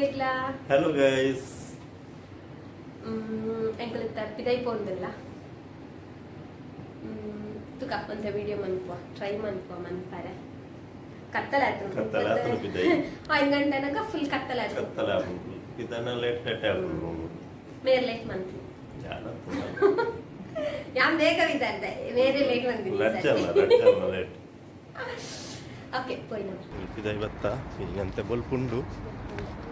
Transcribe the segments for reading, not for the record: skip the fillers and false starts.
Hello guys. Engkau pidai pondella. Tu kapan te video manpuah, try manpuah manpare. Kattalatun pidai. Enggak naka full kattalatun. Kattalatun. Pidana late atun. Mere late mantu. Jana. Yam deka vidante. Mere late mantu. Rajala late. Okay, poina. Pidai batta. Ingante bol pundu.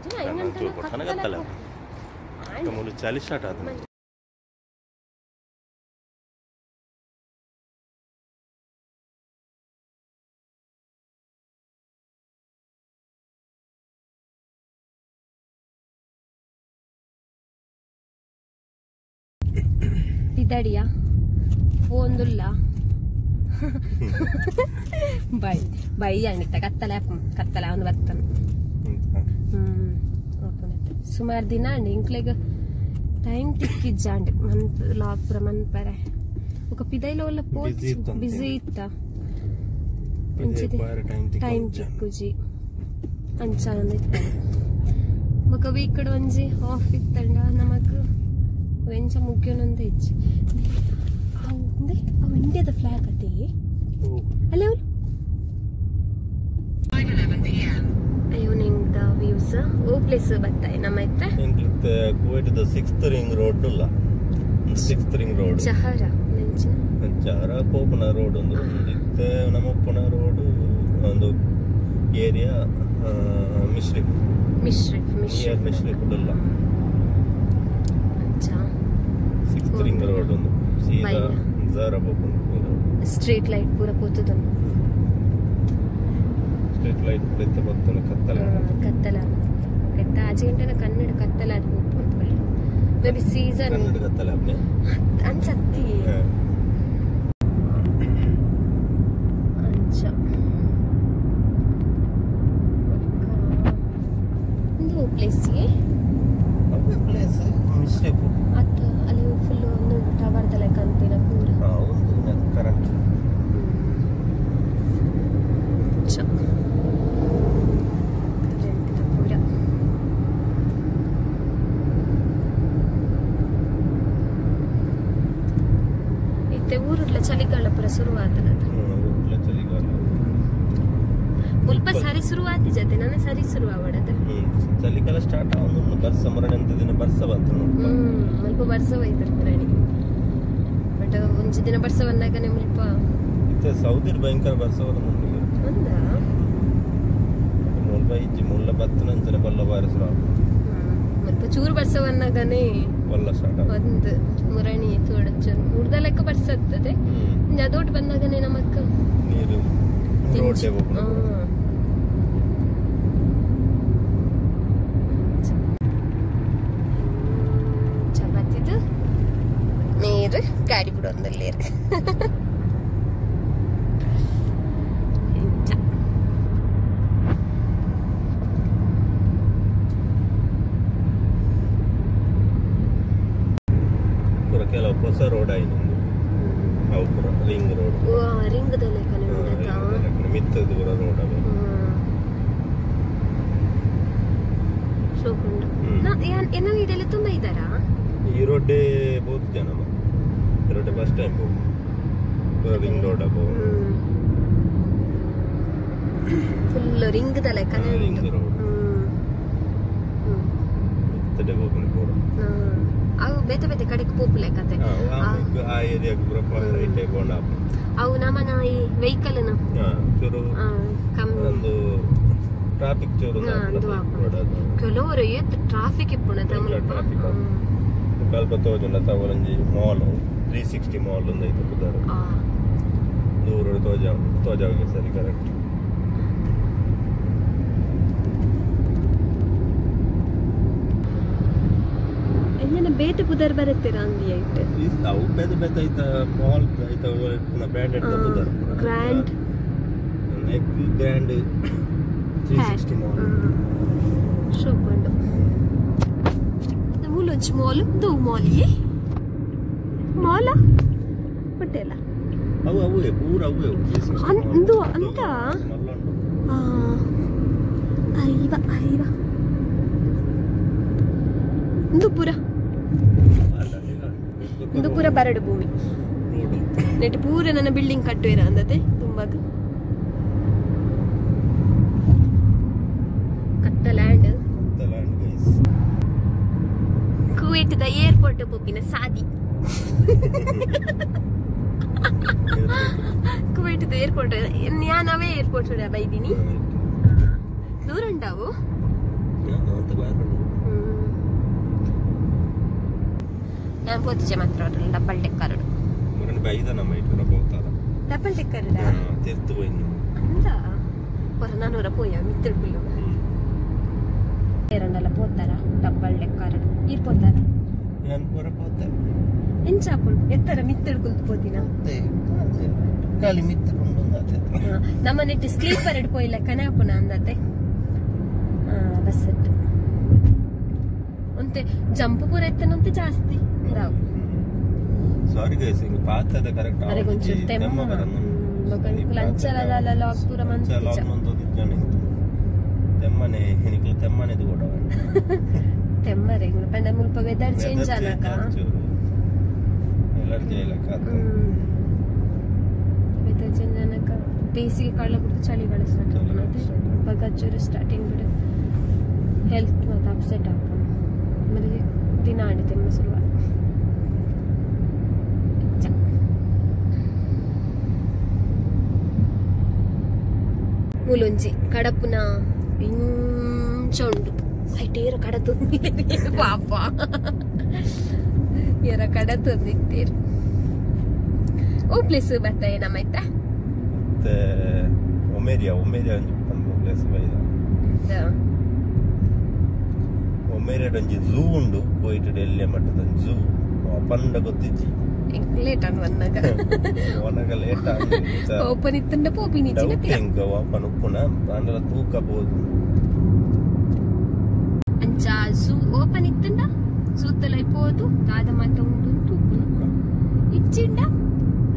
Jangan tu potana kattala. Kamu lu 40 start आते हैं. Pidadiya. Pondulla. Bye yang kita kattala on battan. ಸುಮಾರು ದಿನ ಅಂడి ఇంట్లోకి time టిక్కిజ్జండి మన log ప్రమన్ పరే ఒక పిదైలో వల్ల పోచి busy ఇత్త మంచిది టైం టిక్కుజి ಅಂಚಾನಂದ ఒక వీక్ ಒಂಜಿ ಆಫ್ ಇತ್ತಂಡ ನಮಕ್ ವೆಂಚ ಮುಗ್ಯೋನಂದ ಇಜ್ಜಿ ಅವಂದೆ ಅವ ಇಂಡಿಯಾದ ಫ್ಲಾಗ್ ಅತಿ ಅಲ್ಲ ಅವಳು ಅಯ್ಯೋ ನಿಂದ ವ್ಯೂಸ್ ಓ ಪ್ಲೇಸ್ ಬರ್ತಾಯಿ ನಮ್ಮ ಇತ್ತ ಇಂಗ್ಲಿತ್ ಕುವೈಟ್ ದ 6th ರಿಂಗ್ ರೋಡ್ ಇಲ್ಲ 6th ರಿಂಗ್ ರೋಡ್ ಚಹರ ಚಹರ ಪೋಪನ ರೋಡ್ ಒಂದು ಇತ್ತೆ ನಮ್ಮ ಪುನ ರೋಡ್ ಒಂದು ಏರಿಯಾ ಮಿಶ್ರಿಫ್ ಇಲ್ಲ ಅಚ್ಚಾ 6th ರಿಂಗ್ ರೋಡ್ ಒಂದು ಸೀದಾ ಝಾರಾ ಪೋಪನ ಸ್ಟ್ರೀಟ್ ಲೈಟ್ ಪೂರ ಪೋತುದು ಸ್ಟ್ರೀಟ್ ಲೈಟ್ ಪ್ಲೇತ ಬತ್ತನ ಕತ್ತಲ ಕೆಟ್ಟ ಆಜೆಂಟನ ಕನ್ನಡ ಕತ್ತಲ ಅದು ಹೋಗ್ಬೋದು ಬೇಬಿ ಸೀಸನ್ ಕನ್ನಡ ಕತ್ತಲ ಅಪ್ನೆ ಅನ್ಸತ್ತಿ ಅಂಚ ಒಂದು ಪ್ಲೇಸ್ಗೆ ಮಿಸ್ಟೇಕ್ ಅತ್ತ ಅಲ್ಲಿ ಫುಲ್ ಒಂದು ಟವರ್ ದ ಲೆಕ್ಕ ಅಂತೀರ ಪೂರ ಹೌದು ಕರೆಕ್ಟ್ ಊರುಡ್ಲ ಚಳಿಗಾಲ ಪುರ ಶುರುವಾತದ ಮುಲ್ಪ ಸರಿ ಶುರುವಾತಿ ಜತೆ ನಾನು ಸರಿ ಶುರುವಾವಡದ ಚಳಿಗಾಲ ಸ್ಟಾರ್ಟ್ ಆವೊಂದು ಬರ್ಸ ಮರಣ ಅಂತ ದಿನ ಬರ್ಸ ಬಂತು ಮುಲ್ಪ ಬರ್ಸ ವೈದರ್ ಪ್ರಾಣಿ ಬಟ್ ಒಂಜಿ ದಿನ ಬರ್ಸ ಬಂದಾಗನೆ ಮುಲ್ಪ ಇತ್ತೆ ಸೌದಿರ್ ಭಯಂಕರ ಬರ್ಸ ಬರೋದು ಒಂದ ಮುಲ್ಪ ಇಜ್ಜಿ ಮುಲ್ಲ ಬತ್ತನ ಅಂಚನೆ ಬಲ್ಲ ಬಾರಿಸುವ ಮುಲ್ಪ ಚೂರು ಬರ್ಸ ಬಂದಾಗನೆ ಬಲ್ಲ ಸ್ಟಾರ್ಟ್ ಒಂದು ಮುರಣಿ ತೋಡಚ್ಚನ್ ಉರ್ದ ಲೆಕ್ಕ ಬರ್ಸತ್ತದೆ ಅದೋಟ್ ಬಂದಾಗನೆ ನಮಕ್ಕ ನೀರು ರೋಡ್ಗೆ ಹೋಗ್ಬೋದು ಚಪಾತಿದು ನೀರು ಗಾಡಿ ಬಿಡೋಂದಲ್ಲಿ ಕೆಲವು ಹೊಸ ರೋಡ್ ಆಯ್ತು ರಿಂಗ್ ರೋಡ್ ರಿಂಗ್ ಮಿತ್ತ ದೂರ ರೋಡ್ ಏನೋ ಇದೆಲ್ಲ ತುಂಬಾ ಇದ್ದಾರಾ ಈ ರೋಡೇ ಬಹುತ್ ಜನ ಈ road first time ring road full ring the ಲೆಕ್ಕ ರಿಂಗ್ ರೋಡ್ ಮಿತ್ತಡೆ ಹೋಗ್ಕೊಂಡು ಪೂರ ಅವು ಬೇತೆ ಬೇತೆ ಕಡೆಗೆ ಪೋಪುಲೆ ಕತೆ ಆ ಏರಿಯಾಗೆ ಪೂರ ರೈಟ್ ಬೋಂಡ ಅವು ನಮ್ಮನ ಈ ವೆಹಿಕಲ್ ಚೂರು ಒಂದು ಟ್ರಾಫಿಕ್ ಚೂರು ಕೆಲವರು ಏತ್ ಟ್ರಾಫಿಕ್ ಇಪ್ಪುಣ ಟ್ರಾಫಿಕ್ ಕಲ್ಪ ತೋಜುಂಡ ತವರಂಜಿ ಮಾಲ್ 360 ಮಾಲ್ ಒಂದು ಐತೆ ಬುದಾರ ದೂರ ತೋಜಾವಿಗೆ ಸರಿ ಕರೆಕ್ಟ್ ಎಂಜನ ಬೇತೆ ಪುದರ್ ಬರುತ್ತೀರಾ ಅಂದಿ ಐತೆ ಅವು ಬೇತೆ ಬೇತೆ ಐತ ಮಾಲ್ ಐತ ಬ್ರ್ಯಾಂಡೆಡ್ ಬುದಾರ ಗ್ರ್ಯಾಂಡ್ ನೆಕ್ ಗ್ರ್ಯಾಂಡ್ 360 ಮಾಲ್ ಶೋಪಂಡು ಮುಲುಂಚ್ ಮಾಲ್ ದು ಮಾಲಿಯೇ ಮಾಲ ಹೊಟ್ಟೆಲ್ಲ ಅವು ಪೂರ ಅವು ಅಂದು ಅಂತ ಐವ ಐವ ಇಂದು ಪೂರ ಬರಡು ಭೂಮಿ ನೆಟ್ ಪೂರ ನನ್ನ ಬಿಲ್ಡಿಂಗ್ ಕಟ್ಟುವೇರ ಅಂದತೆ ತುಂಬಾಗ ಕತ್ತ ಲ್ಯಾಂಡ್ ಕುವೈಟ್ದ ಏರ್ಪೋರ್ಟ್ ಪೋಪಿನ ಸಾದಿ ಕುವೈಟ್ದ ಏರ್ಪೋರ್ಟ್ ನಾವೇ ಏರ್ಪೋರ್ಟ್ ಬೈದಿನಿ ದೂರ ಉಂಟಾವು ഞാൻ പോത്തിച്ച മാത്രമല്ല ഡബിൾ ഡെക്കർ ഡബിൾ ഡെക്കർ എന്താ പുറനാനൂര പോയാ മിത്തിടുള്ളൂ രണ്ടല്ല പോത്താര ഡബിൾ ഡെക്കർ ir పోతారా ഞാൻ പോരെ పోతా ఎంచాపుల్ ఎత్తర మిత్తడుకుల్తు పోతినా గాలి మిత్తడుండు అంతే ನಮ್ಮನೆಟ್ಟು ಸ್ಲೀಪರ್ ಎಡ್ పోయిಲ್ಲ ಕನಾಪುನ ಅಂದತೆ ಬಸ್ ಎಟ್ ಒಂತೆ ಜಂಪ್ ಪೂರ ಎತ್ತನಂತೆ ಜಾಸ್ತಿ ರಾವ್ ಸಾರಿ ಗೈಸ್ ಇಂಗ ಪಾತದ ಕರೆಕ್ಟ್ ಅರೆ ಕೊಂಚ ತೆಮ್ಮ ಮಗನ್ ಲಂಚಲದ ಲಾಗ್ ಪೂರ ಮಂತಿಚ ಲಾಗ್ ಮಂತೋ ದಿಜ್ಜನೆ ತೆಮ್ಮನೆ ಹೆನಿಕಲ ತೆಮ್ಮನೆ ದುಗೋಡ ತೆಮ್ಮರೆ ಪಂಡ ಮುಲ್ಪ ವೆದರ್ ಚೇಂಜ್ ಆನಕ ಎಲರ್ಜಿ ಆಲಕ ವೆದರ್ ಚೇಂಜ್ ಆನಕ ಬೇಸಿಗೆ ಕಾಲ ಬಿಟ್ಟು ಚಳಿಗಾಲ ಸ್ಟಾರ್ಟ್ ಆಗುತ್ತೆ ಬಗಚ್ಚೂರು ಸ್ಟಾರ್ಟಿಂಗ್ ಬಿಡು ಹೆಲ್ತ್ ಮತ್ತೆ ಅಪ್ಸೆಟ್ ಆಗ್ತದೆ ಮತ್ತೆ ದಿನ ಆಡಿತೆಮ್ಮ ಶುರುವಾತ ಮೂಲೊಂಜಿ ಕಡಪುನ ಇಂಚೊಂಡು ಐಟೇರ ಕಡತೊಂದಿದ್ದೇರು ಪಾಪ ಏರ ಕಡತೊಂದಿದ್ದೇರು ಓ ಪ್ಲೇಸ್ ಬರ್ತಾಯ ನಮ್ಮೈತ ಮತ್ತೆ ಒಮೇರಿಯಾ ಒಂದು ಪ್ಲೇಸ್ ಬೈದ ಒಮೇರಿಯಾ ಒಂಜಿ ಝೂ ಉಂಡು ಪೋಯಿಟ್ ಡೆಲ್ಲಿ ಮಟ್ಟದ ಝೂ ಪಂಡ ಗೊತ್ತಿಜ್ಜಿ ಲೇಟ್ ಆನ್ ವನ್ನಗ ವನ್ನಗ ಲೇಟ್ ಆನ್ ಓಪನ್ ಇತ್ತಂಡ ಪೋಪಿನಿ ಚಿನಪಿಯ ಹೆಂಗ ಓಪನ್ ಉಪ್ಪುನ ಅಂಡಲ ತೂಕಬಹುದು ಅಂಚ ಝೂ ಓಪನ್ ಇತ್ತಂಡ ಸೂತ್ತಲ ಇಪ್ಪೋದು ದಾದ ಮಾತ ಉಂಡು ತೂಪುನ ಇಚ್ಚಿಂಡ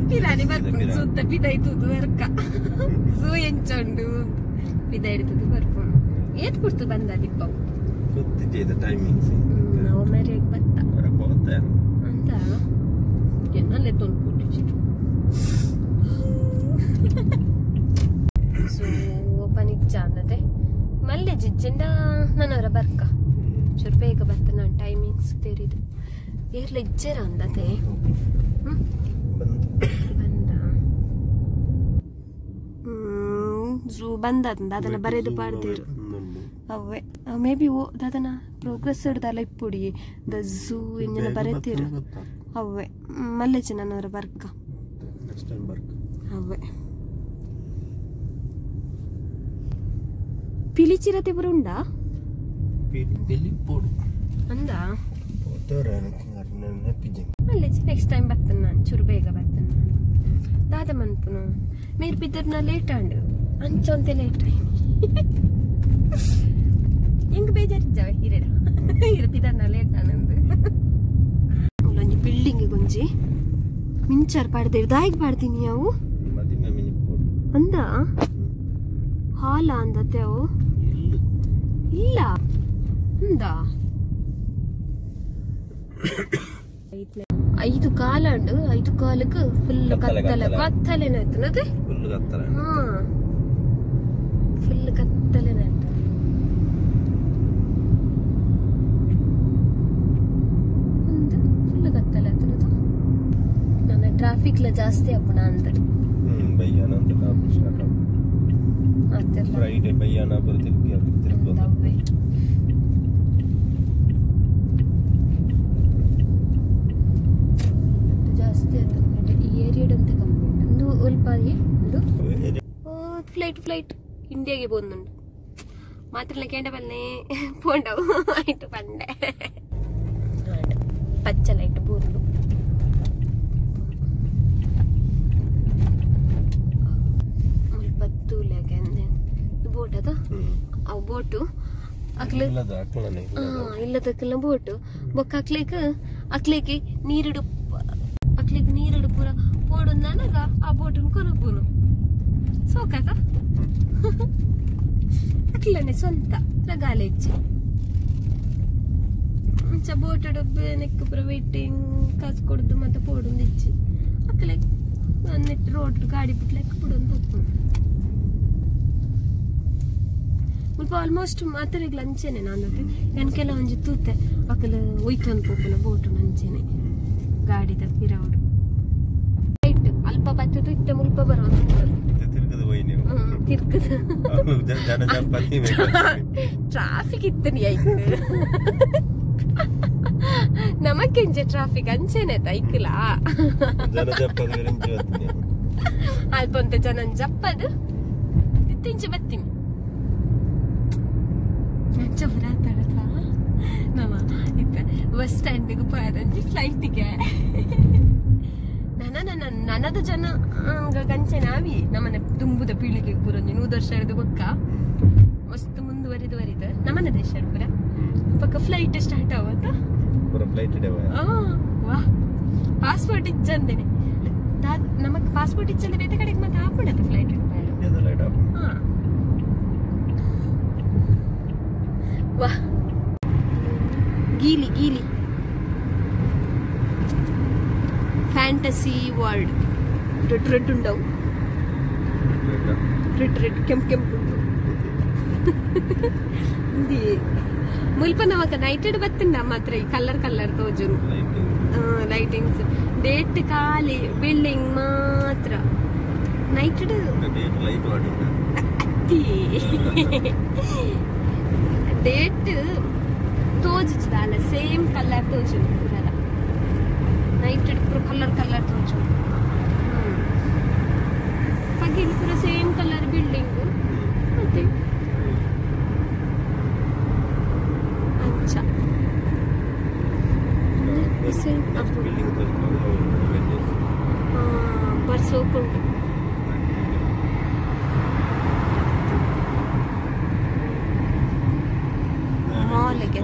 ಪಿರಾನಿ ಬರ್ಪುನು ಸೂತ್ತ ಪಿದಾಯ್ತುದು ವರ್ಕ ಝೂ ಎಂಚೊಂಡು ಪಿದಾಯ್ತುದು ಬರ್ಪುನು ಏತ್ ಕುರ್ತು ಬಂದ ದಿಪ್ಪವು ಗೊತ್ತಿಜ್ಜೆ ಟೈಮಿಂಗ್ಸ್ ನಾವು ಮರೆಗೆ ಬತ್ತ ಹೋಗ್ತಾ ಅಂತ ನಲ್ಲೇ ತೊಂದ್ಕೊಂಡಿದ್ದು ಸೊ ಓಪನ್ ಇಚ್ಚ ಅಂದತೆ ಮಲ್ಲೆ ಜಿಜ್ಜೆಂಡ ನನ್ನವರ ಬರ್ಕ ಚೂರು ಬೇಗ ಬರ್ತ ನಾನು ಟೈಮಿಂಗ್ಸ್ ತೆರಿದು ಏರ್ಲ ಇಜ್ಜೆರ ಅಂದತೆ ಬಂದ ಝೂ ಬಂದಂದ ಅದನ್ನ ಬರೆದು ಪಾಡ್ದಿರು ಅವೇ ಮೇ ಬಿ ಓ ಅದನ್ನ ಪ್ರೋಗ್ರೆಸ್ ಹಿಡ್ದಲ್ಲ ಇಪ್ಪುಡಿ ದ ಝೂ ಇಂಜನ ಬರೆತಿರು ಅವೇ ಮಲ್ಲೆಚ್ಚ ನನ್ನವರ ಬರ್ಕ ಅವೇ ಪಿಲಿಚಿರತೆ ಪುರ ಉಂಡಾ ಅಂದ ಮಲ್ಲೆಚ್ಚ ನೆಕ್ಸ್ಟ್ ಟೈಮ್ ಬರ್ತೇನೆ ನಾನು ಚೂರು ಬೇಗ ಬರ್ತೇನೆ ನಾನು ದಾದ ಮನ್ಪುನು ಮೇರ್ ಬಿದ್ದರ್ನ ಲೇಟ್ ಆಂಡು ಅಂಚೊಂತೆ ಲೇಟ್ ಹೆಂಗ ಬೇಜಾರಿದ್ದಾವೆ ಹಿರಡ ಹಿರಪಿದನ್ನ ಲೇಟ್ ಆನಂದು ಒಂಜಿ ಬಿಲ್ಡಿಂಗ್ ಗೊಂಜಿ ಮಿಂಚಾರ್ ಪಾಡ್ದೇರು ದಾಯಿಗೆ ಪಾಡ್ತೀನಿ ಅವು ಅಂದ ಹಾಲ ಅಂದತೆ ಅವು ಇಲ್ಲ ಅಂದ 5 ಕಾಲ ಉಂಡು 5 ಕಾಲಕ್ಕೆ ಫುಲ್ ಕತ್ತಲೆನಾಯ್ತು ಅದೇ ಹಾ ಫುಲ್ ಕತ್ತಲೆನಾಯ್ತು ಫುಲ್ ಕತ್ತಲಾಯ್ತು ನನ್ನ ಟ್ರಾಫಿಕ್ ಜಾಸ್ತಿ ಅಪ್ಪಣ ಅಂತ ಬಯ್ಯಾನ ಅಂತ ಟ್ರಾಫಿಕ್ ಸ್ಟಾರ್ಟ್ ಆಗುತ್ತೆ ಫ್ರೈಡೆ ಬಯ್ಯಾನ ಬರ್ತಿರ್ತೀವಿ ಜಾಸ್ತಿ ಆಯ್ತು ಈ ಏರಿಯಾಡಂತೆ ಕಮ್ಮಿ ಉಂಟು ಒಂದು ಸ್ವಲ್ಪ ಫ್ಲೈಟ್ ಇಂಡಿಯಾಗೆ പോകുന്നുണ്ട് മാത്രല്ല കേണ്ട പല്ലേ പോണ്ടാവും ആയിട്ട് പണ്ടേ പച്ചലായിട്ട് പോകുന്നു മുൽപ്പത്തൂലൊക്കെ ಬೋಟ್ ಅದ ಆ ಬೋಟು ಇಲ್ಲದಕ್ಕೆಲ್ಲ ಬೋಟು ಬೊಕ್ಕ ಅಕ್ಲೇಗೆ ನೀರಿಡು ಪೂರ ಪೋಡು ನನಗ ಆ ಬೋಟನ್ ಕೊನಪೂನು ಸೋಕಾತ ಅಕ್ಲನೆ ಸ್ವಂತ ರಗಾಲೆಚ್ಚಿ ಅಂಚ ಬೋಟ್ ನೆಕ್ ಪುರ ವೇಟಿಂಗ್ ಕಾಸು ಕೊಡ್ದು ಮತ್ತೆ ಪೋಡೊಂದು ಇಚ್ಚಿ ಅಕ್ಕಲೆ ನೆಟ್ ರೋಡ್ ಗಾಡಿ ಬಿಟ್ಟು ಲೆಕ್ಕ ಪುಡೊಂದು ಹೋಗ್ಕೊಂಡು ಮುಲ್ಪ ಆಲ್ಮೋಸ್ಟ್ ಮಾತಾಡಿಗ್ಲ ಅಂಚೆನೆ ನಾನು ಎನ್ಕೆಲ್ಲ ಒಂಜಿ ತೂತೆ ಅಕ್ಕಲ ಒಯ್ಕೊಂಡು ಹೋಗ್ನ ಬೋಟ್ ಅಂಚೆನೆ ಗಾಡಿ ತಪ್ಪಿರೋಡು ರೈಟ್ ಅಲ್ಪ ಬತ್ತದು ಇತ್ತ ಮುಲ್ಪ ಬರೋದು ತಿರ್ಕದ ಟ್ರಾಫಿಕ್ ಇತ್ತನಿ ಆಯ್ತು ನಮಕ್ಕೆಂಚ ಟ್ರಾಫಿಕ್ ಅಂಚೆನೆ ಐಕಲ ಅಲ್ಪ ಅಂತ ಜನ ಜಪ್ಪದು ಇತ್ತಿಂಚ ಬತ್ತೀನಿ ನಮ್ಮ ಇತ್ತ ಬಸ್ ಸ್ಟ್ಯಾಂಡಿಗೆ ಪಾರಂಜಿ ಫ್ಲೈಟಿಗೆ ನನದ ಜನ ಗಂಚೆ ನಾವಿ ನಮ್ಮನೆ ತುಂಬುದ ಪೀಳಿಗೆ ಪುರಂಜಿ 100 ವರ್ಷ ಹಿಡಿದು ಬೊಕ್ಕ ಮಸ್ತ್ ಮುಂದುವರಿದು ನಮ್ಮನೆ ದೇಶ ಪುರ ಪಕ್ಕ ಫ್ಲೈಟ್ ಸ್ಟಾರ್ಟ್ ಆವತ್ತ ವಾ ಪಾಸ್ಪೋರ್ಟ್ ಇಚ್ಚಂದೇನೆ ನಮಕ್ ಪಾಸ್ಪೋರ್ಟ್ ಇಚ್ಚಂದೆ ಬೇರೆ ಕಡೆಗೆ ಮತ್ತೆ ಹಾಕೊಂಡತ್ತೆ ಫ್ಲೈಟ್ ವಾ ಗೀಲಿ ಫ್ಯಾಂಟಸಿ ವರ್ಲ್ಡ್ ರೆಡ್ ಉಂಡವು ರೆಡ್ ಕೆಂಪು ಮುಲ್ಪ ನಮಕ ನೈಟೆಡ್ ಬತ್ತಿಂದ ಮಾತ್ರ ಈ ಕಲರ್ ತೋಜುರು ಲೈಟಿಂಗ್ಸ್ ಡೇಟ್ ಖಾಲಿ ಬಿಲ್ಡಿಂಗ್ ಮಾತ್ರ ನೈಟೆಡ್ ಡೇಟ್ ತೋಜಿಲ್ಲ ಸೇಮ್ ಕಲರ್ ತೋಜು ಪೂರಲ್ಲ ನೈಟೆಡ್ ಪೂರ ಕಲರ್ ತೋಜು ಪಗಿಲ್ ಪೂರ ಸೇಮ್ ಕಲರ್ ಬಿಲ್ಡಿಂಗ್ ಮತ್ತೆ ಅಂಚ ಸೇಮ್ ಬರ್ಸೋಕೊಂಡು ಮಾಲ್ಗೆ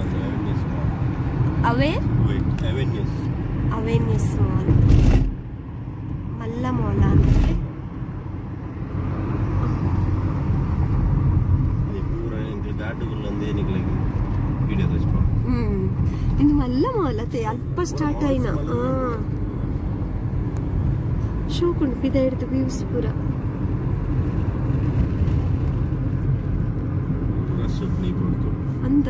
ಅವೆನ್ಯೂಸ್ ಮಾಲ್ ಮಲ್ಲ ಮಾಲ್ ಅಂದ್ರೆ ಇದು ಮಲ್ಲ ಮಾಲ್ ಅತ್ತೆ ಅಲ್ಪ ಸ್ಟಾರ್ಟ್ ಆಯ್ನ ಶೋಕುಂಡು ಪಿದ ಹಿಡಿದು ವ್ಯೂಸ್ ಪೂರ ಅಂದ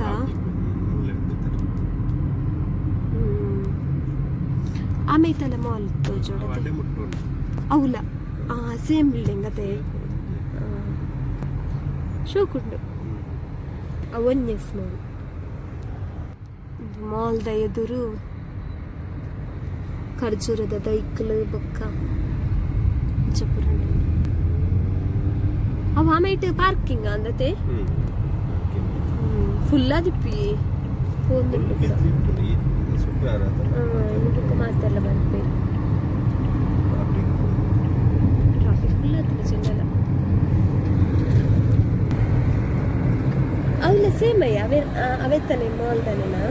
ಆಮೇತಲ ಮಾಲ್ ತೋಜೋಡತೆ ಅವಲ ಸೇಮ್ ಬಿಲ್ಡಿಂಗ್ ಅದೇ ಶೋಕುಂಡು ಅವನ್ಯಸ್ ಮಾಲ್ ಮಾಲ್ದ ಎದುರು ಖರ್ಜೂರದ ದೈಕಲು ಬೊಕ್ಕ ಚಪುರ ಅವ ಆಮೇಟ್ ಪಾರ್ಕಿಂಗ್ ಅಂದತೆ ಫುಲ್ ದಿಪ್ಪಿ ಮಾತೆಲ್ಲ ಬಂದ್ಪೇ ಟ್ರಾಫಿಕ್ ಫುಲ್ ಆಯ್ತು ಚೆನ್ನಲ್ಲ ಅವಲ್ಲ ಸೇಮ್ ಅಯ್ಯ ಅವೇ ತಾನೆ ಮಾಲ್ ತಾನೇನಾ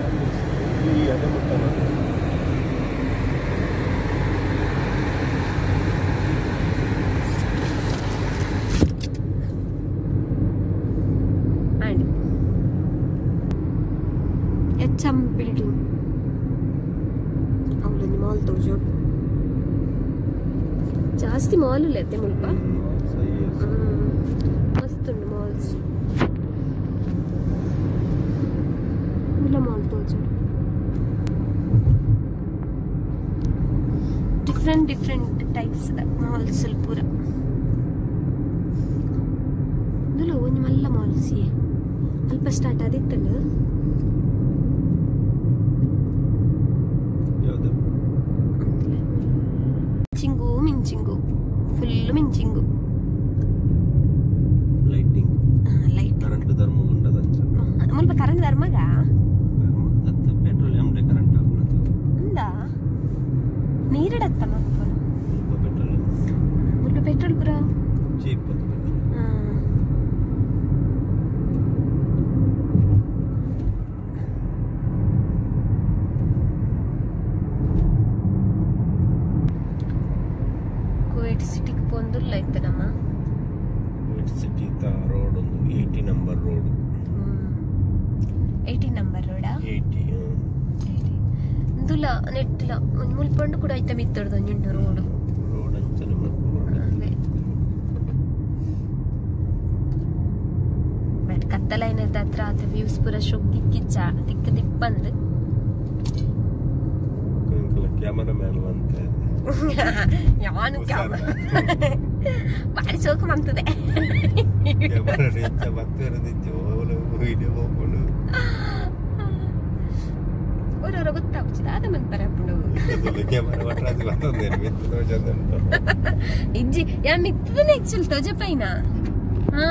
HM building ಅವಳೊಂದು ಮಾಲ್ ತೋಜೋಡು ಜಾಸ್ತಿ ಮಾಲ್ ಇಲ್ಲತ್ತೆ ಮುಲ್ಪ ಮಸ್ತ್ ಉಂಡು ಮಾಲ್ಸ್ ಇಲ್ಲ ಮಾಲ್ ತೋಜೋಡು ಡಿಫ್ರೆಂಟ್ ಟೈಪ್ಸ್ ಮಾಲ್ಸ್ ಪೂರ ಇದಲ್ಲ ಒಂದು ಮಲ್ಲ ಮಾಲ್ಸ್ ಅಲ್ಪ ಸ್ಟಾರ್ಟ್ ಆದಿತ್ತಲ್ಲ ಮಿಂಚಿಂಗು ಫುಲ್ ಮಿಂಚಿಂಗು ಲೈಟಿಂಗ್ ಕರೆಂಟ್ ಮುಲ್ಪ ಕರೆಂಟ್ ಧರ್ಮಗ ಪೆಟ್ರೋಲಿಯಂ ಕರೆಂಟ್ ಅಂದ ನೀರಿಡತ್ತ ಮುಲ್ಪ ಪೆಟ್ರೋಲ್ ಪುರ ಚೀಪ್ ಸಿಟಿಗೆ ಪೊಂದುಲ್ಲ ಇತ್ತು ನಮ್ಮ ಸಿಟಿ ರೋಡ್ ಒಂದು 80 ನಂಬರ್ ರೋಡ್ 80 ನಂಬರ್ ರೋಡಾ 80 ಇಂದುಲ ನೆಟ್ಟಿಲ ಒಂದು ಮುಲ್ಪಂಡು ಕೂಡ ಐತ ಮಿತ್ತಡ್ದು ಒಂಜುಂಡು ರೋಡ್ ಬಟ್ ಕತ್ತಲೈನದ ಹತ್ರ ಅದು ವ್ಯೂಸ್ ಪೂರ ಶೋಕ್ ತಿಕ್ಕಿಚ್ಚ ತಿಕ್ಕ ದಿಪ್ಪಂದು ಕ್ಯಾಮರಾಮ್ಯಾನ್ ಅಂತೆ ಯಾನು ಬಾರಿ ಸೋಕು ಮಂತದೆ ಓರೋರ ಗೊತ್ತಾಗ್ತಿಲ್ಲ ಅದ ಮಂತಾರೆ ಅಪ್ಪಡು ಇಜ್ಜಿ ಯಾ ಮಿತ್ತದನೆ ಆಕ್ಚುಲಿ ತೋಜ ಪೈನ ಹಾ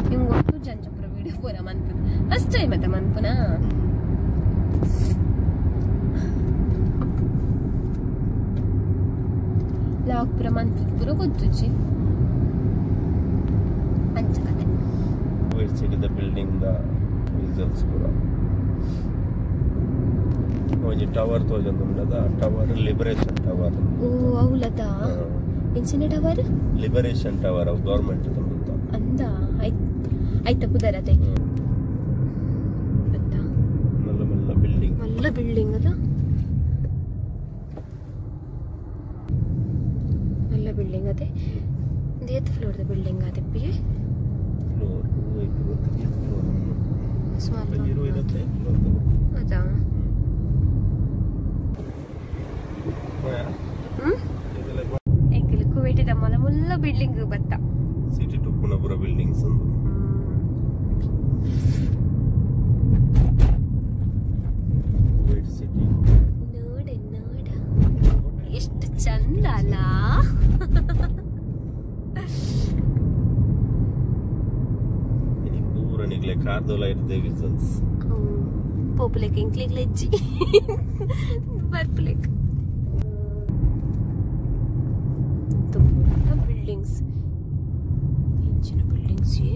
ನಿಮ್ಗೆ ಒಟ್ಟು ಜಂಜಪುರ ವಿಡಿಯೋ ಪೂರ ಮನ್ಪುನ ಫಸ್ಟ್ ಟೈಮ್ ಮತ್ತೆ ಮನ್ಪುನ ಲಾಕ್ ಪುರ ಮನ್ಪುನ ಪೂರ ಗೊತ್ತುಜಿ ಅಂಚ ಕತೆ ಸಿಟಿದ ಬಿಲ್ಡಿಂಗ್ ದ ವಿಜುವಲ್ಸ್ ಪೂರ ಒಂಜಿ ಟವರ್ ತೋಜೊಂದುಂಡದ ಟವರ್ ಲಿಬರೇಷನ್ ಟವರ್ ಓ ಅವಲದ ಎಂಚಿನ tower liberation tower of government ಅಂದ ಆಯ್ತ ಪುದರತೆ ಮಲ್ಲ ಮಲ್ಲ ಬಿಲ್ಡಿಂಗ್ ಮಲ್ಲ ಬಿಲ್ಡಿಂಗ್ ಅದ ಮಲ್ಲ ಬಿಲ್ಡಿಂಗ್ ಅದೇ ಏತ್ ಫ್ಲೋರ್ದ ಬಿಲ್ಡಿಂಗ್ ಅದಪ್ಪಿಗೆ ಅದಾ ಎಂಕಲ್ ಕುವೈಟಿದ ಮಲ್ಲ ಮುಲ್ಲ ಬಿಲ್ಡಿಂಗ್ ಬತ್ತ ಸಿಟಿ ಟು ಪುನಪುರ ಬಿಲ್ಡಿಂಗ್ಸ್ ಒಂದು ಕುವೈಟ್ ಸಿಟಿ ನೋಡ ನೋಡ ಎಷ್ಟು ಚಂದ ಅಲ್ಲ ini pura nigle cardola irde visions populek inklik leji barpulek to buildings inchina buildings ye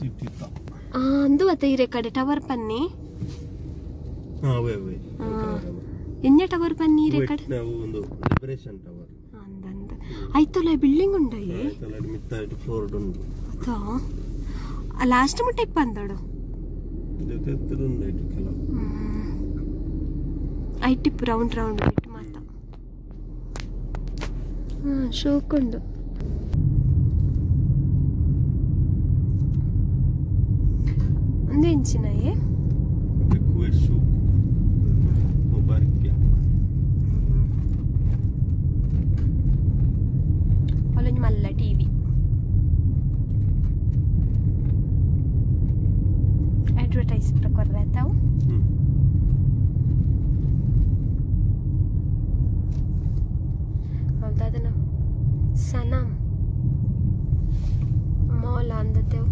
city ta ಅಂದು ಅತ ಇರೆ ಕಡೆ ಟವರ್ ಪನ್ನಿ ವೆ ಎನ್ನೆ ಟವರ್ ಪನ್ನಿ ಇರೆ ಕಡೆ ನಾವು ಒಂದು ಲಿಬರೇಷನ್ ಟವರ್ ಅಂದಂದ ಐತಲ್ಲ ಬಿಲ್ಡಿಂಗ್ ಉಂಡಾಯಿ ಐತಲ್ಲ ಮಿತ್ತ ಫ್ಲೋರ್ ಉಂಡು ಅದಾ ಲಾಸ್ಟ್ ಮುಟ್ಟ ಇಪ್ಪ ಅಂದಡು ಇದು ತೆತ್ತುಂಡು ಐಟು ಕೆಲವು ಐಟಿಪ್ ರೌಂಡ್ ರೌಂಡ್ ಬಿಟ್ಟು ಮಾತ ಶೋಕುಂಡು ಒಂದು ಇಂಚಿನಾಯೇ ಕುವೈಟ್ ಶೂ ಮುಬಾರಕ್ ಅಲ್ಲೊಂದು ಮಲ್ಲ ಟಿವಿ ಅಡ್ವರ್ಟೈಸ್ ಪ್ರಕಾರ ಆಯ್ತಾವು ಹೌದಾ ಅದನ್ನ ಸನಮ್ ಮಾಲ್ ಅಂದತೆವು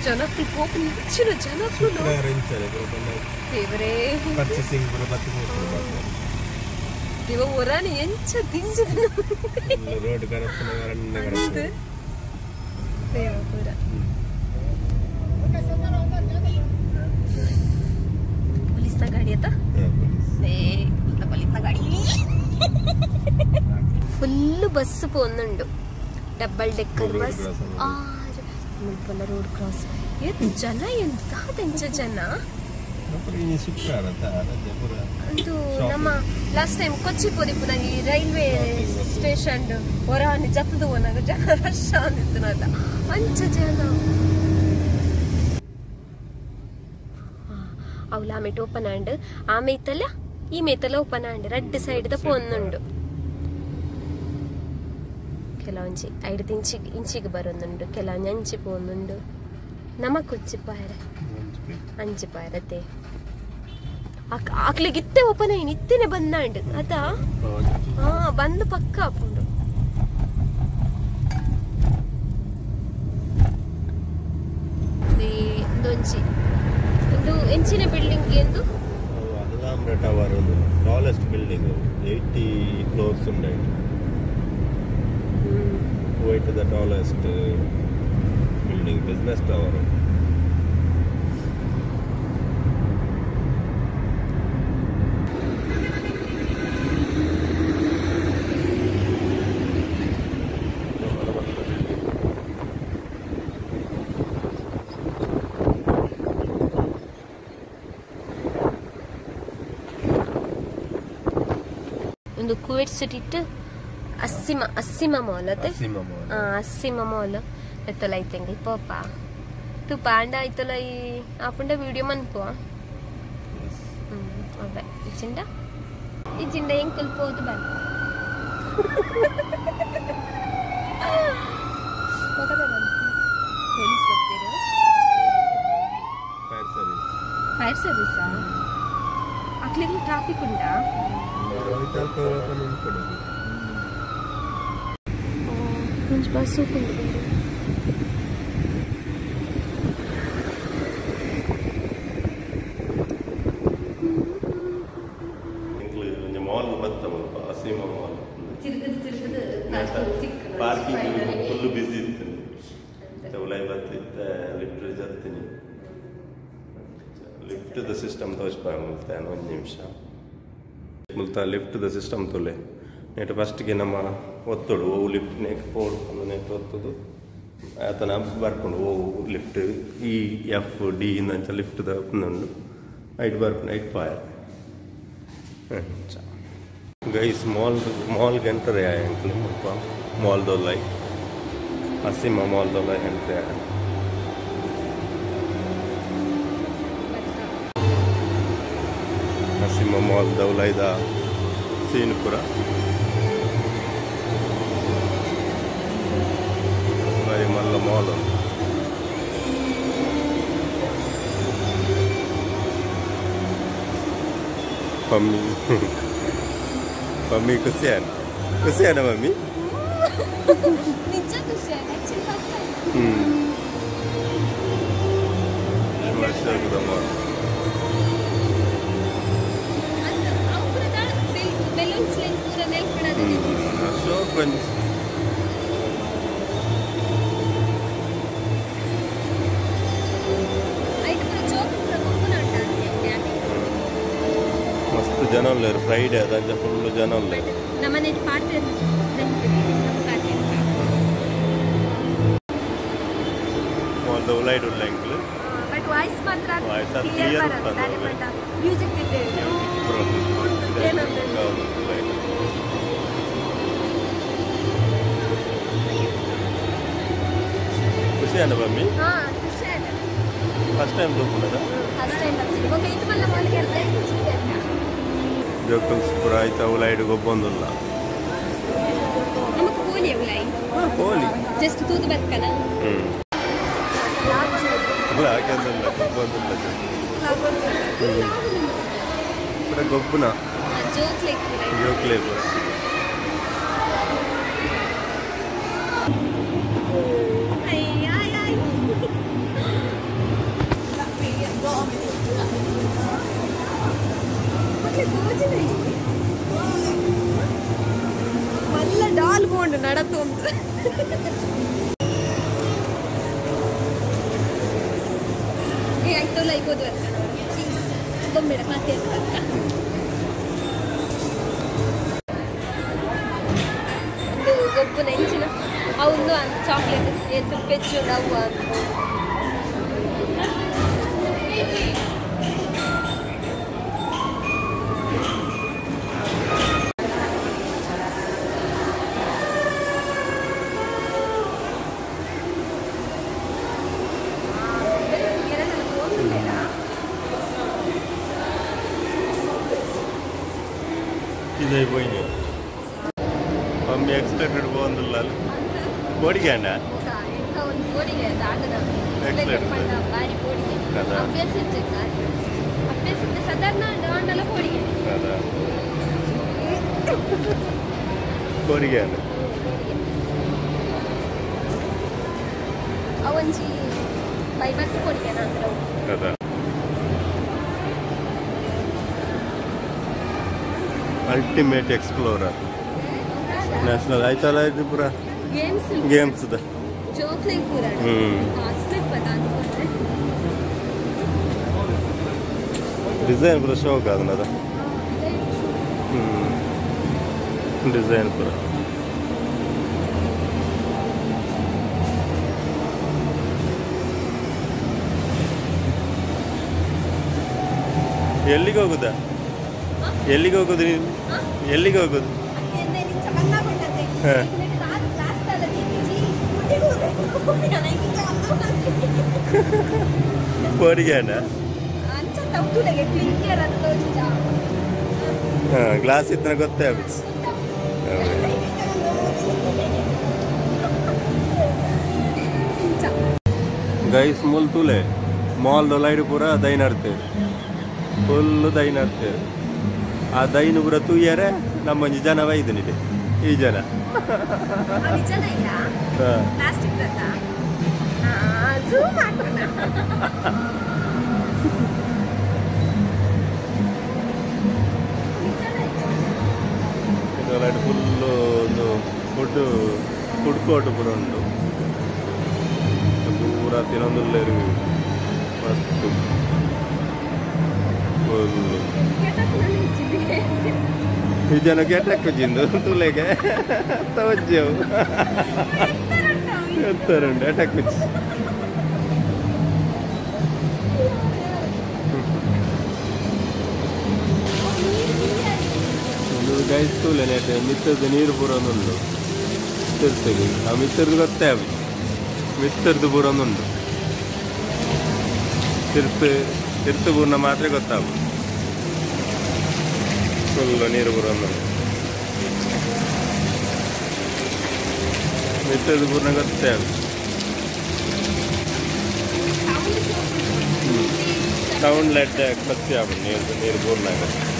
ಜನಕ್ಕೆ ಹೋಗಿ ನಿಚ್ಚಿನ ಜನಕ್ಕೂ ದೇವರೇ ಪರ್ಚೇಸಿಂಗ್ ಪೂರ ಬತ್ತಿ ಇವ ಒರಾನಿ ಎಂಚ ದಿಂಜದ ರೋಡ್ ಕರಪ್ತನ ವರಣ್ಣ ಕರಪ್ತ ದೇವ ಪೂರ ಪೊಲೀಸ್ನ ಗಾಡಿ ಆತ ಪೊಲೀಸ್ನ ಗಾಡಿ ಫುಲ್ ಬಸ್ ಪೋನುಂಡು ಡಬಲ್ ಡೆಕ್ಕರ್ ಬಸ್ ಮುಲ್ಪಲ್ಲ ರೋಡ್ ಕ್ರಾಸ್ ಎಷ್ಟು ಜನ ಎಂತ ತೆಂಚ ಜನ ಅದು ನಮ್ಮ ಲಾಸ್ಟ್ ಟೈಮ್ ಕೊಚ್ಚಿ ಪೋದಿಪ್ಪು ನಂಗೆ ಈ ರೈಲ್ವೆ ಸ್ಟೇಷನ್ ಹೊರಾನಿ ಜಪ್ಪದು ಹೋನಾಗ ಜನ ರಶ್ ಅಂದಿತ್ತು ನದ ಅಂಚ ಜನ ಅವಳು ಆಮೇಟ್ ಓಪನ್ ಆಂಡ್ ಆಮೇತಲ್ಲ ಈ ಮೇತಲ್ಲ ಓಪನ್ ಆಂಡ್ ರೆಡ್ ಸೈಡ್ ದ ಪೋನುಂಡು ಕೆಲವೊಂಜಿ 5 ಇಂಚಿಗೆ ಬರೋದುಂಡು ಕೆಲವೊಂದು ಅಂಚಿ ಪೋನುಂಡು ನಮಕ್ ಕುಚ್ಚಿಪಾಯರೆ ಅಂಚಿ ಪಾಯರತೆ ಆಕ್ಲಿಗೆ ಇತ್ತೆ ಓಪನ್ ಆಯ್ತು ಇತ್ತೇನೆ ಬಂದಾಂಡ್ ಅದ ಬಂದು ಪಕ್ಕ ಹಾಕೊಂಡು ಒಂದೊಂಜಿ ಒಂದು ಎಂಚಿನ ಬಿಲ್ಡಿಂಗ್ ಎಂದು ಟವರ್ ಒಂದು ಟಾಲೆಸ್ಟ್ ಬಿಲ್ಡಿಂಗ್ 80 ಫ್ಲೋರ್ಸ್ ಉಂಟು Kuwait the tallest building, business tower. ಒಂದು ಕುವೈಟ್ ಸ್ಟ್ರೀಟ್ ಅಸ್ಸಿಮ ಮಾಲ್ ಅತ್ತೆ ಅಸ್ಸಿಮ ಮಾಲ್ ಎತ್ತಲ ಐತೆಂಗಿ ಪೋಪ ತು ಪಾಂಡ ಐತಲ ಈ ಆಪುಂಡ ವಿಡಿಯೋ ಮನ್ಪುವ ಅದೇ ಈ ಚಿಂಡ ಹೆಂಗ್ ಕಲ್ಪೋದು ಬರ್ ಪೊಲೀಸ್ ಬರ್ತೀರ ಫೈರ್ ಸರ್ವಿಸಾ ಅಕ್ಲಿಗೆ ಟ್ರಾಫಿಕ್ ಉಂಟಾ ಬಸ್ ಮಾಲ್ ಬರ್ತವಲ್ಪ ಅಸೀಮ ಮಾಲ್ ಪಾರ್ಕಿಂಗ್ ಫುಲ್ ಬಿಸಿ ಇತ್ತು ತವಲೈ ಬರ್ತಿತ್ತ ಲಿಫ್ಟ್ ಜರ್ತೀನಿ ಲಿಫ್ಟ್ ದ ಸಿಸ್ಟಮ್ ತೋರಿಸ್ಬಾ ಮುಲ್ತಾನ ಒಂದು ನಿಮಿಷ ಮುಲ್ತಾ ಲಿಫ್ಟ್ ದ ಸಿಸ್ಟಮ್ ತೊಲೆ ನೆಟ್ ಫಸ್ಟ್ಗೆ ನಮ್ಮ ಒತ್ತಡು ಓ ಲಿಫ್ಟ್ ನೆಕ್ ಪೋಡ್ ನೆಟ್ ಒತ್ತದು ಆತನ ಬರ್ಕೊಂಡು ಓ ಲಿಫ್ಟ್ ಈ ಎಫ್ ಡಿ ಇಂದಂಚ ಲಿಫ್ಟ್ ದ ಉಂಡು ಐಟ್ ಬರ್ಕೊಂಡು ಐಟ್ ಪಾಯ ಗೈಸ್ ಮಾಲ್ಗೆ ಎಂಟ್ರಿ ಆಯ್ತು ಮಾಲ್ದೊಲ್ಲೈ ಅಸೀಮ ಮಾಲ್ದೊಲ್ಲೈ ಎಂಟ್ರಿ ಆಯ ಅಸೀಮ ಮಾಲ್ ದೌಲೈದ ಸೀನ್ ಪುರ ಬರೀ ಮಲ್ಲ ಮಾಲ್ ಮಮ್ಮಿ ಖುಷಿಯಾನ ಮಮ್ಮಿ ಅಶೋಕ್ ಮಸ್ತ್ ಜನ ಉಳ್ಳೇರು ಫ್ರೈಡೇ ಅದಂಚ ಫುಲ್ ಜನ ಉಳ್ಳೇರು ಮಾಲ್ದ ಉಲೈಡ್ ಉಳ್ಳ ಎಂಕ್ಲು ವಾಯ್ಸ್ ಕ್ಲಿಯರ್ ಮ್ಯೂಸಿಕ್ ಖುಷಿಯಾನ ಮಮ್ಮಿ ಫಸ್ಟ್ ಟೈಮ್ ತೋಪುನದ ಜೋಕಲ್ಸ್ ಪುರ ಆಯ್ತಾ ಉಲೈಡ್ ಗೊಬ್ಬೊಂದುಲ್ಲ ಕೋಲಿ ಜಸ್ಟ್ ತೂದು ಬರ್ಕನ ಅಲ್ಲ ಹಾಗೆಲ್ಲ ಗೊಬ್ಬೊಂದುಲ್ಲ ಪುರ ಗೊಬ್ಬುನ ಜೋಕ್ಲೆ ಪುರ ಮಲ್ಲ ಡಾಲ್ ಬೋಂಡು ನಡತ್ತೊಂದು ಆಯ್ತಲ್ಲ ಐಬೋದು ಗೊಂಬೆಡ ಮಾತೆ ಒಂದು ಗೊಬ್ಬು ನೆಂಚಿನ ಅವನು ಚಾಕ್ಲೇಟ್ ಏನು ಸ್ವಲ್ಪ ಹೆಚ್ಚು ನಾವು ಇದೇ పోయినాయి మమ్మీ ఎక్స్పెక్టెడ్ బాగుందిಲ್ಲ కోడిಗೆ ಅಣ್ಣ ಒಂದು ಕೋಡಿಗೆ ಬಾರಿ ಕೋಡಿಗೆ ಅಭ್ಯಾಸ ಸಾಧಾರಣ ಡಾಂಡಲ ಕೋಡಿಗೆ ಕೋಡಿಗೆ ಅಣ್ಣ ಅವಂಜಿ ಬೈಬರ್ತ್ ಕೋಡಿಗೆ ಅದ ಅಲ್ಟಿಮೇಟ್ ಎಕ್ಸ್ಪ್ಲೋರರ್ ನ್ಯಾಷನಲ್ ಆಯ್ತಲ್ಲ ಇದು ಪೂರ ಗೇಮ್ಸ್ ಜೋಕ್ಲೆ ಪೂರ ಡಿಸೈನ್ ಪೂರ ಶೋಕ್ ಅದನ್ನದ ಡಿಸೈನ್ ಪೂರ ಎಲ್ಲಿಗೆ ಹೋಗುದಾ ಎಲ್ಲಿಗೆ ಹೋಗೋದು ನೀನು ಎಲ್ಲಿಗೆ ಹೋಗೋದು पोरग्याना ग्लास इतना ಗೊತ್ತೇ ಆಗುತ್ತೆ ಗೈಸ್ ಮುಲ್ ತುಲೆ ಮಾಲ್ ಲೈಡ್ ಪೂರ ದೈನ್ ಆಡ್ತೇವೆ ಫುಲ್ ದೈನ್ ಆಡ್ತೇವೆ ಆ ದೈನು ಪೂರ ತೂಯ್ಯಾರೆ ನಮ್ಮೊಂದು ಜನ ವೈದ್ಯನಿದೆ ಈ ಜನ ಫುಲ್ಲು ಒಂದು ಫುಡ್ ಕೋರ್ಟ್ ಕೂಡ ಉಂಟು ಪೂರ ತಿನ್ನೊಂದುಲ್ಲೇರು ಮಸ್ತ್ ಫುಲ್ಲು ಈ ಜನ ಕೆಟ್ಟಕ್ಕೆ ಜಿಂದು ತುಲೆಗೆ ತವಜ್ಜವು ಎತ್ತರುಂಡು ಎಟಕ್ಕೆ ಗೈಸ್ ತೂಲೆ ನೆಟ್ಟೆ ಮಿತ್ತದ ನೀರು ಪೂರೊಂದುಂಡು ಮಿತ್ತರ್ತಿಗೆ ಆ ಮಿತ್ತರ್ದು ಗೊತ್ತೇ ಅವಿ ಮಿತ್ತರ್ದು ಪೂರೊಂದುಂಡು ತಿರ್ತು ಪೂರ್ಣ ಮಾತ್ರ ಗೊತ್ತಾವು ಫುಲ್ಲು ನೀರು ಪೂರೊಂದುಂಡು ಮಿತ್ತರ್ದು ಪೂರ್ಣ ಗೊತ್ತೇ ಅವಿ ಸೌಂಡ್ ಲೆಟ್ ಕತ್ತಿ ಆಗ ನೀರು ಪೂರ್ಣ ಆಗುತ್ತೆ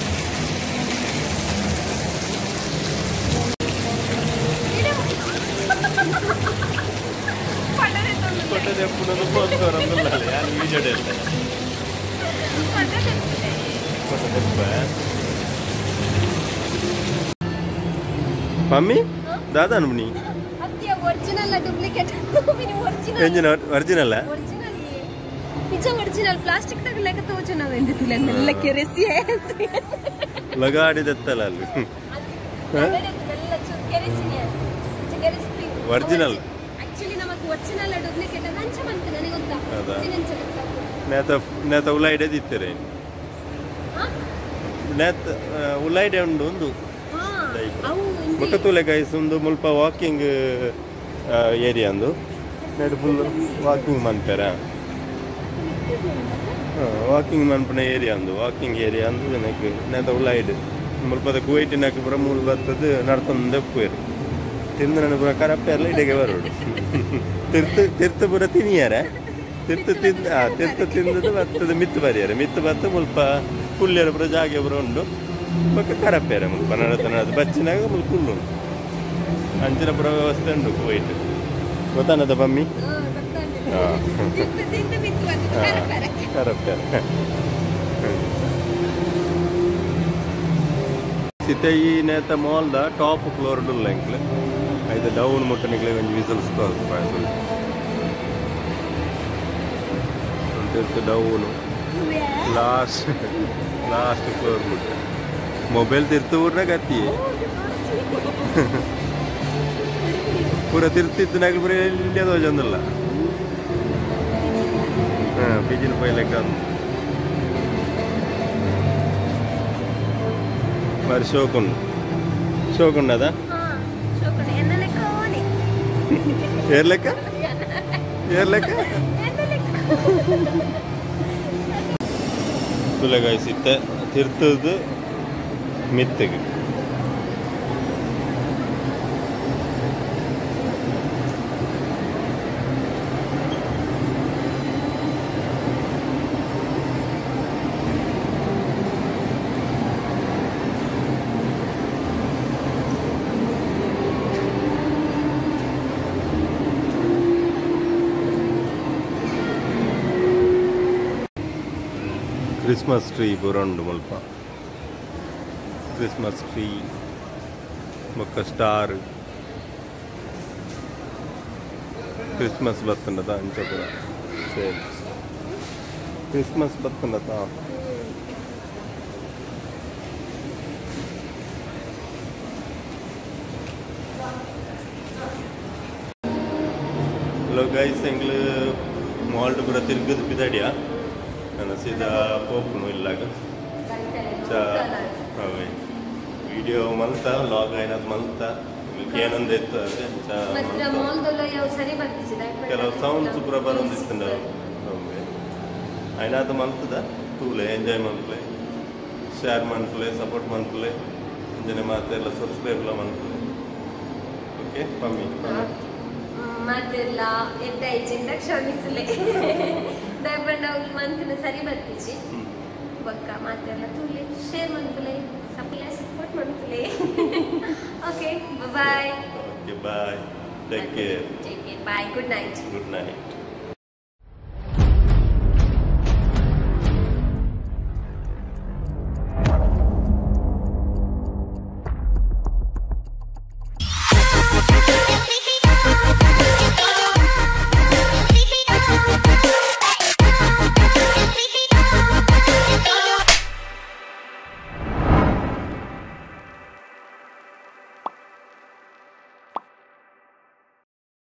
ಮಮ್ಮಿ ದಾದಾ ನುನಿ ಒರಿಜಿನಲ್ ಪ್ಲಾಸ್ಟಿಕ್ ತಗಲಕ ತೋಚು ನಾವು ಎಂದಿಲ್ಲ ಎಲ್ಲ ಕೆರೆಸಿ ಲಗಾಡಿದತ್ತಲ್ಲ ಅಲ್ಲಿ ಒರಿಜಿನಲ್ ಒರಿಜಿನಲ್ ಡೂಪ್ಲಿಕೇಟ್ ನಂಚ ಬಂತು ನನಗೆ ಗೊತ್ತಾ నేత ఉల్లాయిడే తిత్తారే నేత ఉల్లాయిడే ఉండు ಒಂದು ಮುಖತೂಲೆ ಗೈಸ್ ಒಂದು ಮುಲ್ಪ ವಾಕಿಂಗ್ ಏರಿಯಾ ಅಂದು ನೆಡ್ ಫುಲ್ ವಾಕಿಂಗ್ ಮನ್ಪೇರ ವಾಕಿಂಗ್ ಮನ್ಪನ ಏರಿಯಾ ಅಂದು ವಾಕಿಂಗ್ ಏರಿಯಾ ಅಂದು ನನಗೆ నేత ಉಲ್ಲಾಯಿಡು ಮುಲ್ಪದ ಕುವೈಟಿನಾಕ ಪುರ ಮೂಲ ಬರ್ತದೆ ನಡ್ತೊಂದು ಎಪ್ಪೇರು ತಿಂದು ನನ್ನ ಪುರ ಕರಪ್ಪೆಲ್ಲ ಇಡೆಗೆ ಬರೋಡು ತಿರ್ತು ಪುರ ತಿನಿಯಾರ ತಿರ್ತು ತಿಂದದ್ದು ಬರ್ತದೆ ಮಿತ್ತು ಬರಿಯಾರೆ ಮಿತ್ತು ಬತ್ತು ಮುಲ್ಪ ಪುಲ್ಯರ ಪುರ ಜಾಗೆ ಪುರ ಉಂಡು ಪಕ್ಕ ಕರಪ್ಪೇರೆ ಮುಲ್ಪ ನಡದು ಬಚ್ಚಿನಾಗ ಮುಲ್ಪ ಹುಲ್ಲು ಉಂಟು ಅಂಚಿನ ಪುರ ವ್ಯವಸ್ಥೆ ಉಂಟು ಕುವೈಟ್ ಗೊತ್ತಾನದ ಬಮ್ಮಿ ಕರಪ್ಪೇರೆ ಸಿತೆ ಈ ನೇತ ಮಾಲ್ದ ಟಾಪ್ ಫ್ಲೋರ್ ಡುಲ್ಲ ಎಂಕ್ಲೆ ಐದು ಡೌನ್ ಮುಟ್ಟನಿಕ್ಲೆ ಒಂದು ವಿಸಲ್ಸ್ ತೋರಿಸ್ತು ಡೌನು ಲಾಸ್ಟ್ ಫ್ಲೋರ್ ಮುಟ್ಟ ಮೊಬೈಲ್ ತಿರ್ತು ಊರ್ನಾಗ ಹತ್ತಿ ಪೂರ ತಿರ್ತಿದ್ದನಾಗ ಪೂರ ಇಲ್ಲಿ ಅದು ಚಂದಲ್ಲ ಪಿಜಿನ ಪೈಲೆಕ್ಕ మరి షోకుండదా ఏర్ లెక్క ತುಲೆಗಾಯಿಸಿತ್ತ ತಿರ್ತದ್ದು ಮಿತ್ತಿಗೆ ಕ್ರಿಸ್ಮಸ್ ಟ್ರೀ ಬರೋಂಡು ಮುಲ್ಪ ಕ್ರಿಸ್ಮಸ್ ಟ್ರೀ ಮೊಕ್ಕ ಸ್ಟಾರ್ ಕ್ರಿಸ್ಮಸ್ ಬತ್ತಂಡತ ಅಂಚ ಪುರ ಸೇಮ್ ಕ್ರಿಸ್ಮಸ್ ಬತ್ತಂಡತ ಹಲೋ ಗೈಸ್ ಎಂಗ್ಲು ಮಾಲ್ಡ್ ಪುರ ತಿರ್ಗದು ಬಿದಾಡಿಯಾ ನಾನು ಸೀದಾ ಪೋಪುನು ಇಲ್ಲಾಗ ವಿಡಿಯೋ ಮಲ್ತ ಲಾಗ್ ಏನದು ಮಲ್ತ ಏನೊಂದು ಇತ್ತು ಅದೇ ಮಾತ್ರ ಮಾಲ್ದಲ್ಲ ಯಾವ ಸರಿ ಬರ್ತಿದೆ ಕೆಲವು ಸೌಂಡ್ ಸೂಪರ್ ಬರೋದಿತ್ತು ನಮಗೆ అయినా ಅದು ಮಲ್ತದ ತೂಲೆ ಎಂಜಾಯ್ ಮಲ್ಪಲೆ ಶೇರ್ ಮಲ್ಪಲೆ ಸಪೋರ್ಟ್ ಮಲ್ಪಲೆ ಇಂಜನೆ ಮಾತೆಲ್ಲ ಸಬ್ಸ್ಕ್ರೈಬ್ ಎಲ್ಲ ಮಲ್ಪಲೆ ಓಕೆ ಮಮ್ಮಿ ಮಾತೆಲ್ಲ ಎಂತ ಹೆಚ್ಚಿಂದ ಕ್ಷಮಿಸಲೆ ದಯಪಂಡ ಅವ್ರು ಮಂತಿನ ಸರಿ ಬರ್ತಿಸಿ ಬಕ್ಕ ಮಾತೆಲ್ಲ ತೂಲೆ ಶೇರ್ ಮಲ್ಪಲೆ ಸಪೋರ್ಟ್ ಮಲ್ಪಲೆ okay bye okay bye take care bye good night